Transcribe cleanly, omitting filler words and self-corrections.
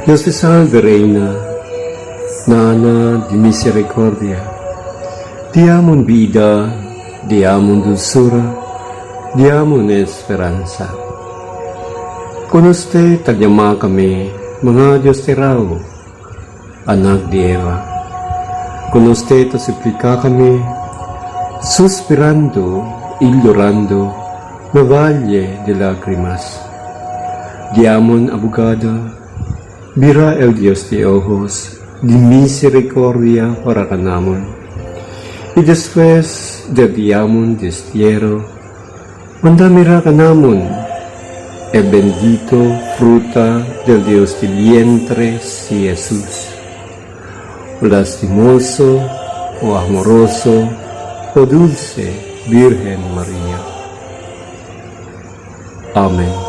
Dios te salve, Reina, Nana di misericordia, diamon vida, diamon dulzura, diamon esperanza. Con usted tagyama kami, mga Diyos te raw, anak di Eva. Con usted suplica kami, suspirando y llorando, na valle de lágrimas. Diamon abogada, mira el Dios de ojos, de misericordia para kanamon. Y después del diamon destierro, manda mira kanamon, el bendito fruta del Dios de vientres y Jesús. O lastimoso, o amoroso, o dulce Virgen María. Amén.